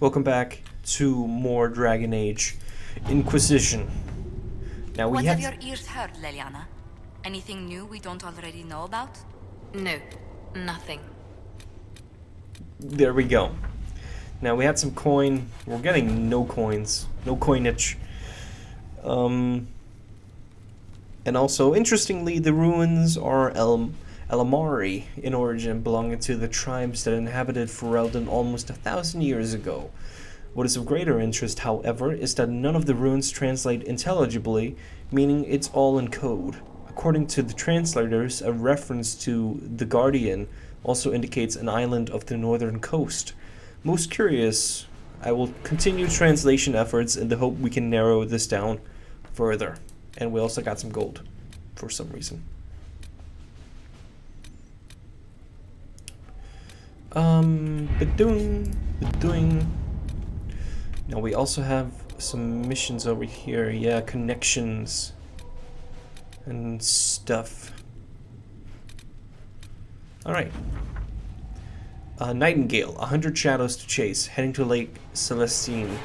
Welcome back to more Dragon Age Inquisition. Now we What have have... your ears heard, Leliana? Anything new we don't already know about? No, nothing. There we go. Now we had some coin. We're getting no coins. No coinage. And also, interestingly, the ruins are Elamari in origin, belonging to the tribes that inhabited Ferelden almost 1,000 years ago. What is of greater interest, however, is that none of the runes translate intelligibly, meaning it's all in code. According to the translators, a reference to the Guardian also indicates an island of the northern coast. Most curious, I will continue translation efforts in the hope we can narrow this down further. And we also got some gold, for some reason. Doing. Now we also have some missions over here. Yeah, connections and stuff. Alright. Nightingale, 100 shadows to chase, heading to Lake Celestine.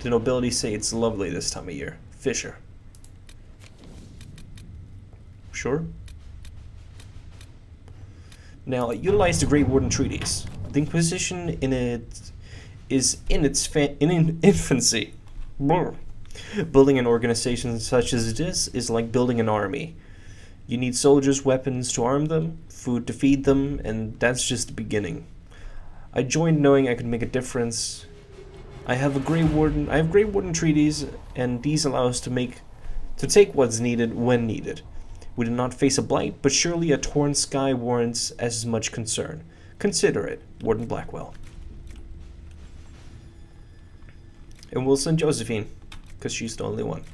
The nobility say it's lovely this time of year. Fisher. Sure. Now, utilize the Great Warden Treaties. The Inquisition is in its infancy. Brr. Building an organization such as this is like building an army. You need soldiers, weapons to arm them, food to feed them, and that's just the beginning. I joined knowing I could make a difference. I have Great Warden treaties, and these allow us to take what's needed when needed. We do not face a blight, but surely a torn sky warrants as much concern. Consider it, Warden Blackwell. And we'll send Josephine, because she's the only one.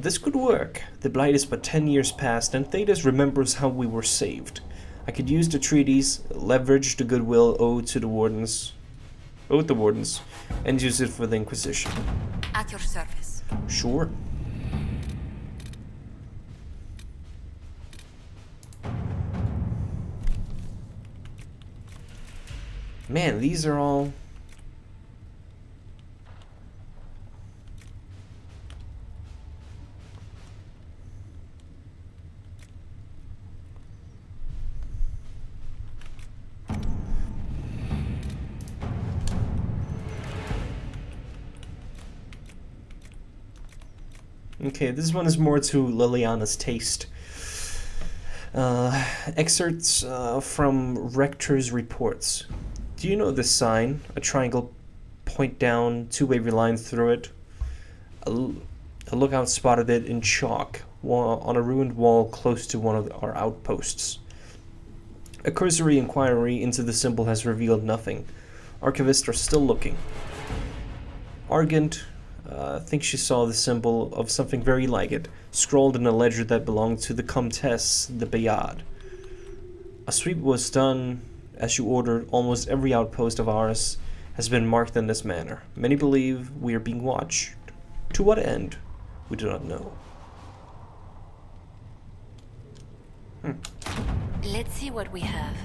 This could work. The blight is but 10 years past, and Thedas remembers how we were saved. I could use the treaties, leverage the goodwill owed the wardens, and use it for the Inquisition. At your service. Sure. Man, these are all... Okay, this one is more to Liliana's taste. Excerpts from Rector's reports. Do you know this sign? A triangle, point down, two wavy lines through it. A lookout spotted it in chalk on a ruined wall close to one of our outposts. A cursory inquiry into the symbol has revealed nothing. Archivists are still looking. Argent thinks she saw the symbol of something very like it, scrawled in a ledger that belonged to the Comtesse de Bayard. A sweep was done as you ordered. Almost every outpost of ours has been marked in this manner. Many believe we are being watched. To what end? We do not know. Let's see what we have.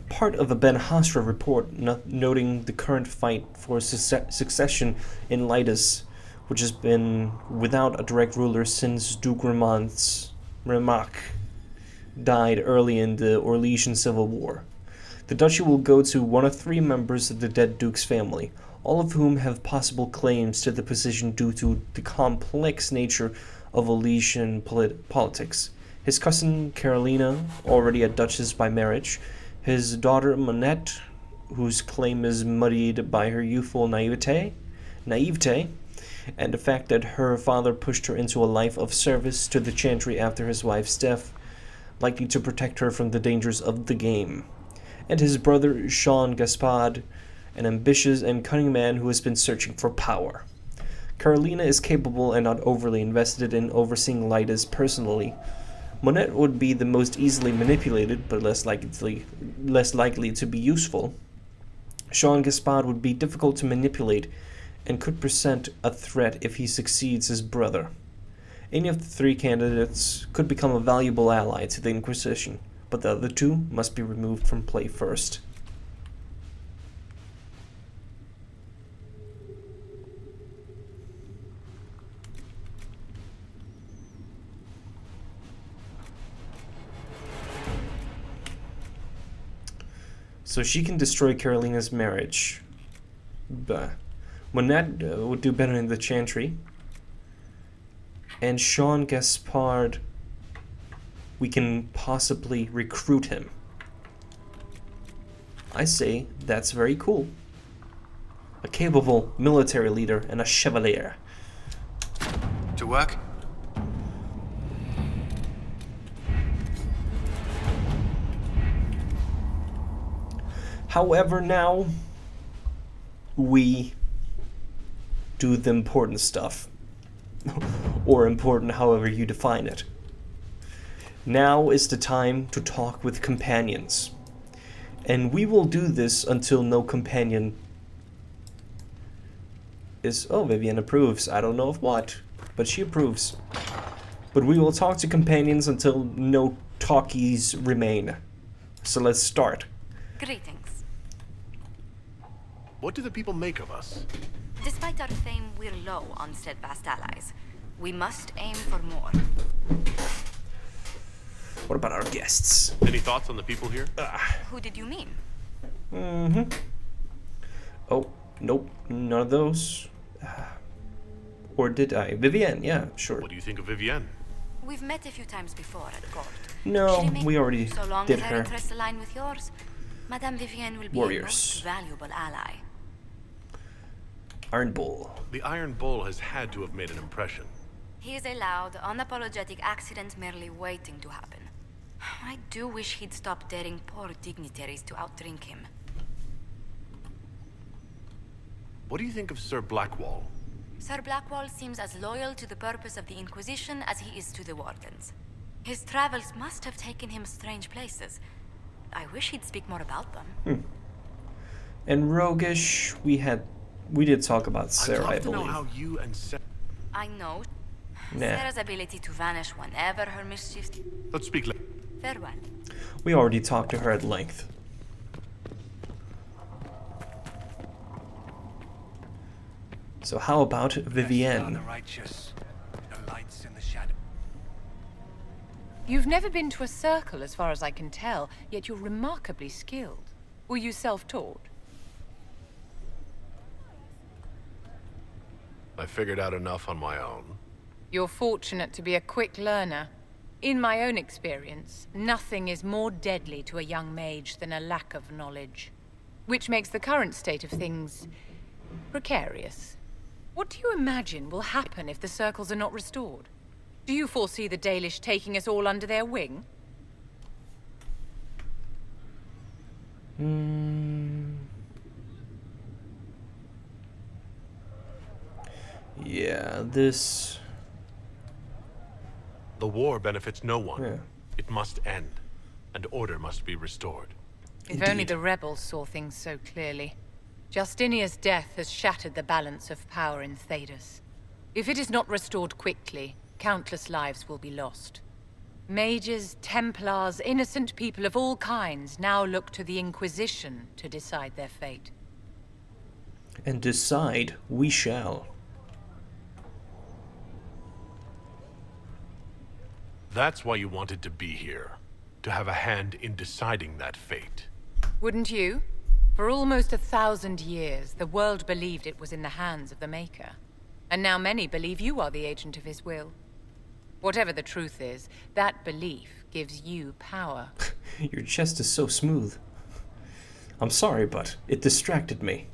Part of a Ben Hasra report noting the current fight for succession in Lydas, which has been without a direct ruler since Duke Remarque died early in the Orlesian Civil War. The duchy will go to one of 3 members of the dead Duke's family, all of whom have possible claims to the position due to the complex nature of Orlesian politics. His cousin Carolina, already a duchess by marriage, his daughter Monette, whose claim is muddied by her youthful naivete, and the fact that her father pushed her into a life of service to the Chantry after his wife's death, likely to protect her from the dangers of the game. And his brother Jean Gaspard, an ambitious and cunning man who has been searching for power. Carolina is capable and not overly invested in overseeing Lydas personally. Monette would be the most easily manipulated, but less likely to be useful. Jean Gaspard would be difficult to manipulate and could present a threat if he succeeds his brother. Any of the three candidates could become a valuable ally to the Inquisition, but the other two must be removed from play first. So she can destroy Carolina's marriage. But Monette would do better in the Chantry. And Sean Gaspard, we can possibly recruit him. I say that's very cool. A capable military leader and a chevalier. To work? However, now we do the important stuff. Or important, however you define it. Now is the time to talk with companions. And we will do this until no companion is... Oh, Vivienne approves. I don't know of what, but she approves. But we will talk to companions until no talkies remain. So let's start. Greetings. What do the people make of us? Despite our fame, we're low on steadfast allies. We must aim for more. What about our guests? Any thoughts on the people here? Who did you mean? Oh, nope, none of those. Or did I? Vivienne, yeah, sure. What do you think of Vivienne? We've met a few times before at court. No, She remains- we already so long did as her her. interests align with yours, Madame Vivienne will be Warriors. a most valuable ally. Iron Bull. The Iron Bull has had to have made an impression. He is a loud, unapologetic accident merely waiting to happen. I do wish he'd stop daring poor dignitaries to outdrink him. What do you think of Sir Blackwall? Sir Blackwall seems as loyal to the purpose of the Inquisition as he is to the Wardens. His travels must have taken him strange places. I wish he'd speak more about them. And roguish, we did talk about Sarah, I I'd love to know believe. how you and Sarah... I know. Nah. Sarah's ability to vanish whenever her mischiefs... Let's speak later. Farewell. We already talked to her at length. So how about Vivienne? The righteous, the lights in the shadow. You've never been to a circle, as far as I can tell, yet you're remarkably skilled. Were you self-taught? I figured out enough on my own. You're fortunate to be a quick learner. In my own experience, nothing is more deadly to a young mage than a lack of knowledge. Which makes the current state of things precarious. What do you imagine will happen if the circles are not restored? Do you foresee the Dalish taking us all under their wing? Yeah, this... The war benefits no one. Yeah. It must end, and order must be restored. If only Indeed. the rebels saw things so clearly. Justinia's death has shattered the balance of power in Thedas. If it is not restored quickly, countless lives will be lost. Mages, Templars, innocent people of all kinds now look to the Inquisition to decide their fate. And decide we shall. That's why you wanted to be here. To have a hand in deciding that fate. Wouldn't you? For almost 1,000 years, the world believed it was in the hands of the Maker. And now many believe you are the agent of his will. Whatever the truth is, that belief gives you power. Your chest is so smooth. I'm sorry, but it distracted me.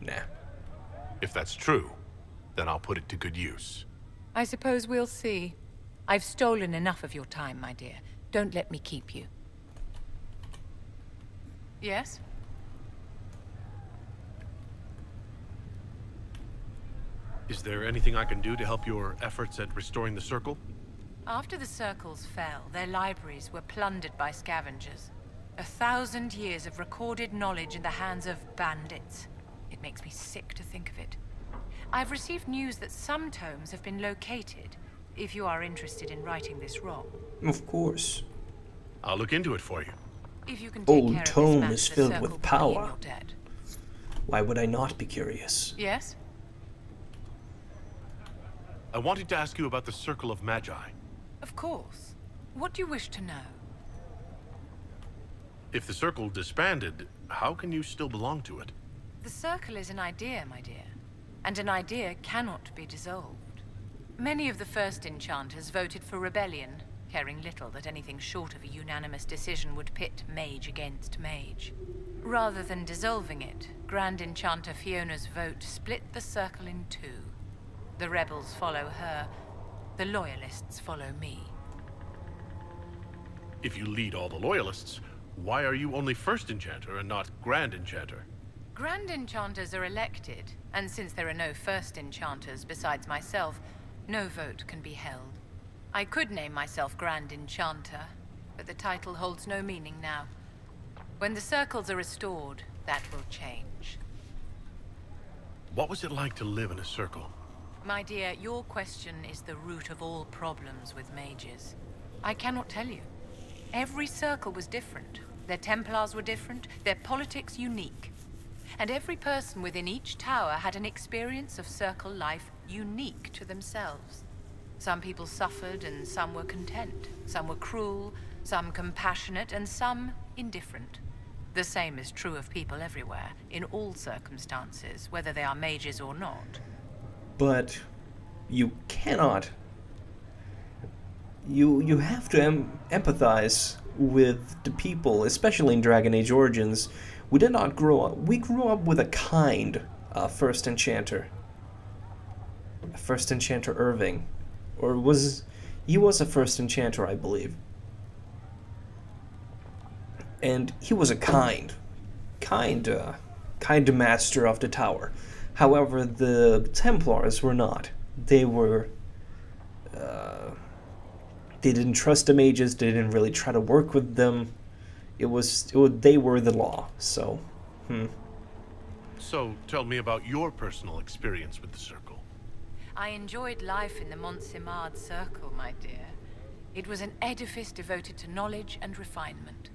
Nah. If that's true, then I'll put it to good use. I suppose we'll see. I've stolen enough of your time, my dear. Don't let me keep you. Yes? Is there anything I can do to help your efforts at restoring the Circle? After the circles fell, their libraries were plundered by scavengers. 1,000 years of recorded knowledge in the hands of bandits. It makes me sick to think of it. I've received news that some tomes have been located, if you are interested in righting this wrong. Of course. I'll look into it for you. If you can take Old care of tome this matter, is the filled Circle with will be in power. your debt. Why would I not be curious? Yes? I wanted to ask you about the Circle of Magi. Of course. What do you wish to know? If the Circle disbanded, how can you still belong to it? The Circle is an idea, my dear. And an idea cannot be dissolved. Many of the first enchanters voted for rebellion, caring little that anything short of a unanimous decision would pit mage against mage. Rather than dissolving it, Grand Enchanter Fiona's vote split the Circle in two. The rebels follow her, the loyalists follow me. If you lead all the Loyalists, why are you only First Enchanter and not Grand Enchanter? Grand Enchanters are elected, and since there are no First Enchanters besides myself, no vote can be held. I could name myself Grand Enchanter, but the title holds no meaning now. When the circles are restored, that will change. What was it like to live in a Circle? My dear, your question is the root of all problems with mages. I cannot tell you. Every circle was different. Their Templars were different, their politics unique. And every person within each tower had an experience of circle life unique to themselves. Some people suffered and some were content. Some were cruel, some compassionate, and some indifferent. The same is true of people everywhere, in all circumstances, whether they are mages or not. But you cannot. You have to empathize with the people, especially in Dragon Age Origins. We did not grow up. We grew up with a kind First Enchanter. First Enchanter Irving. Or he was a First Enchanter, I believe. And he was a kind master of the tower. However, the Templars were not. They were, they didn't trust the mages, they didn't really try to work with them. They were the law, so, So, tell me about your personal experience with the Circle. I enjoyed life in the Montsimard Circle, my dear. It was an edifice devoted to knowledge and refinement.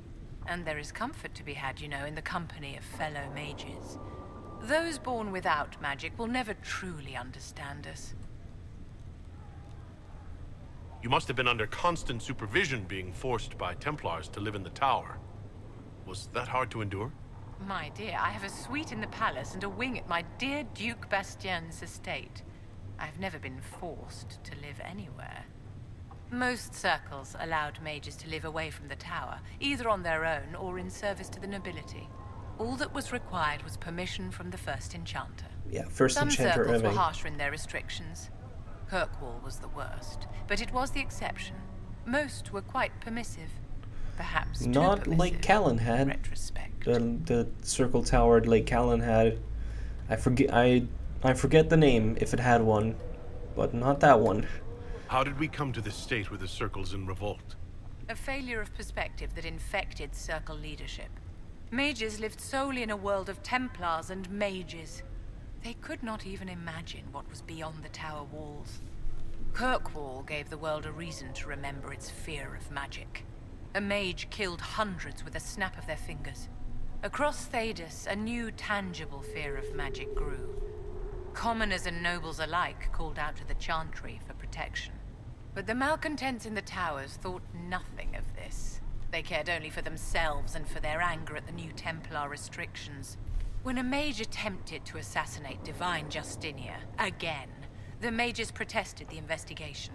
And there is comfort to be had, you know, in the company of fellow mages. Those born without magic will never truly understand us. You must have been under constant supervision being forced by Templars to live in the tower. Was that hard to endure? My dear, I have a suite in the palace and a wing at my dear Duke Bastien's estate. I've never been forced to live anywhere. Most circles allowed mages to live away from the tower, either on their own or in service to the nobility. All that was required was permission from the First Enchanter. yeah, First Some Enchanter circles were Irving. harsher in their restrictions. Kirkwall was the worst, but it was the exception. Most were quite permissive. Perhaps too Not permissive like Callan in had. retrospect. The circle tower Lake Callan had. I forget the name if it had one, but not that one. How did we come to this state where the Circle's in revolt? A failure of perspective that infected Circle leadership. Mages lived solely in a world of Templars and mages. They could not even imagine what was beyond the tower walls. Kirkwall gave the world a reason to remember its fear of magic. A mage killed hundreds with a snap of their fingers. Across Thedas, a new tangible fear of magic grew. Commoners and nobles alike called out to the Chantry for protection. But the malcontents in the towers thought nothing of this. They cared only for themselves and for their anger at the new Templar restrictions. When a mage attempted to assassinate Divine Justinia, again, the mages protested the investigation.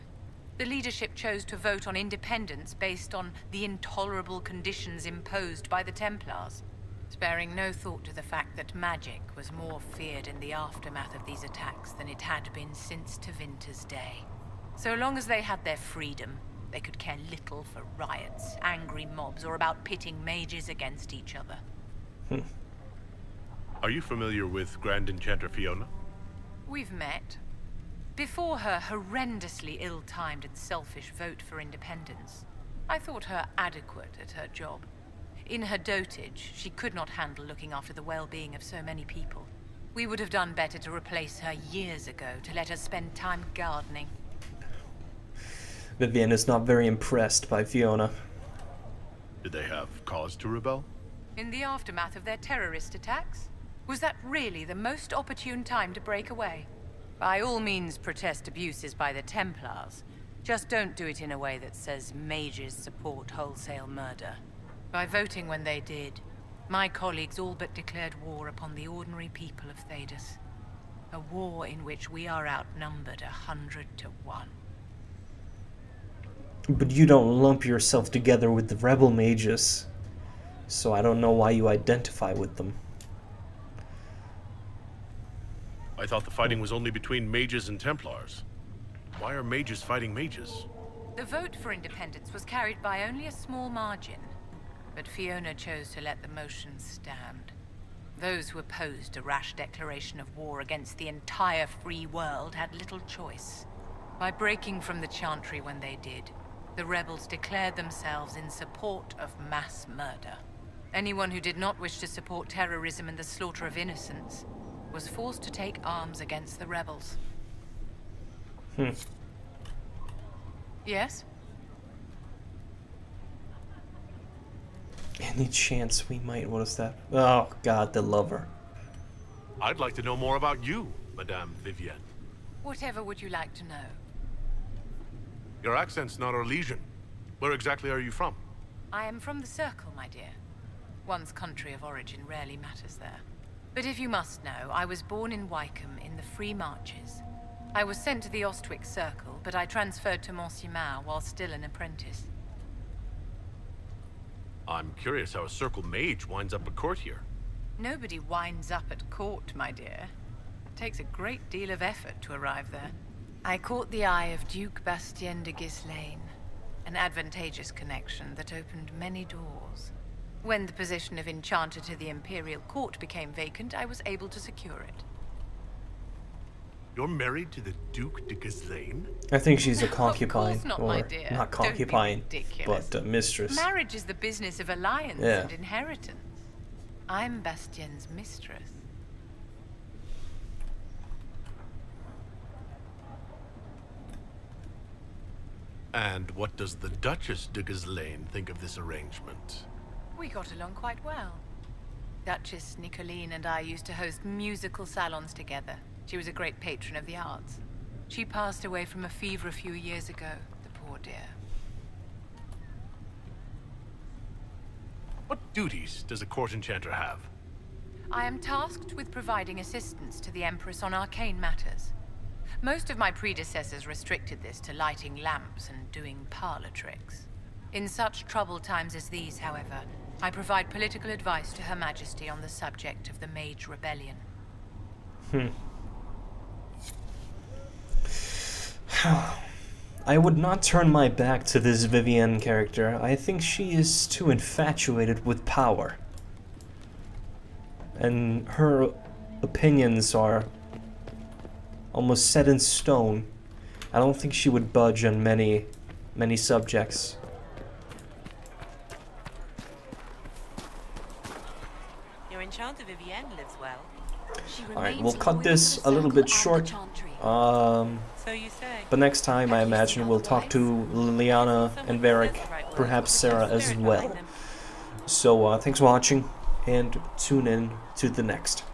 The leadership chose to vote on independence based on the intolerable conditions imposed by the Templars, sparing no thought to the fact that magic was more feared in the aftermath of these attacks than it had been since Tevinter's day. So long as they had their freedom, they could care little for riots, angry mobs, or about pitting mages against each other. Are you familiar with Grand Enchanter Fiona? We've met. Before her horrendously ill-timed and selfish vote for independence, I thought her adequate at her job. In her dotage, she could not handle looking after the well-being of so many people. We would have done better to replace her years ago, to let her spend time gardening. Vivienne is not very impressed by Fiona. Did they have cause to rebel? In the aftermath of their terrorist attacks? Was that really the most opportune time to break away? By all means, protest abuses by the Templars. Just don't do it in a way that says mages support wholesale murder. By voting when they did, my colleagues all but declared war upon the ordinary people of Thedas. A war in which we are outnumbered 100 to 1. But you don't lump yourself together with the rebel mages, so I don't know why you identify with them. I thought the fighting was only between mages and Templars. Why are mages fighting mages? The vote for independence was carried by only a small margin, but Fiona chose to let the motion stand. Those who opposed a rash declaration of war against the entire free world had little choice. By breaking from the Chantry when they did, the rebels declared themselves in support of mass murder. Anyone who did not wish to support terrorism and the slaughter of innocents was forced to take arms against the rebels. Yes? Any chance we might... What is that? Oh, God, the lover. I'd like to know more about you, Madame Vivienne. Whatever would you like to know? Your accent's not Orlesian. Where exactly are you from? I am from the Circle, my dear. One's country of origin rarely matters there. But if you must know, I was born in Wycombe in the Free Marches. I was sent to the Ostwick Circle, but I transferred to Monsignor while still an apprentice. I'm curious how a Circle mage winds up at court here. Nobody winds up at court, my dear. It takes a great deal of effort to arrive there. I caught the eye of Duke Bastien de Ghislaine, an advantageous connection that opened many doors. When the position of Enchanter to the Imperial Court became vacant, I was able to secure it. You're married to the Duke de Ghislaine? I think she's a concubine. Of course not, or my dear. not Don't be concubine, ridiculous. but mistress. Marriage is the business of alliance Yeah. and inheritance. I'm Bastien's mistress. And what does the Duchess de Ghislaine think of this arrangement? We got along quite well. Duchess Nicoline and I used to host musical salons together. She was a great patron of the arts. She passed away from a fever a few years ago, the poor dear. What duties does a court enchanter have? I am tasked with providing assistance to the Empress on arcane matters. Most of my predecessors restricted this to lighting lamps and doing parlor tricks. In such troubled times as these, however, I provide political advice to Her Majesty on the subject of the Mage Rebellion. I would not turn my back to this Vivienne character. I think she is too infatuated with power. And her opinions are almost set in stone. I don't think she would budge on many subjects. Your Enchanter Vivienne lives well. Alright, we'll cut this a little bit short. So you say. But next time, I imagine we'll talk to Liliana and Varric, perhaps Sarah as well. So, thanks for watching, and tune in to the next.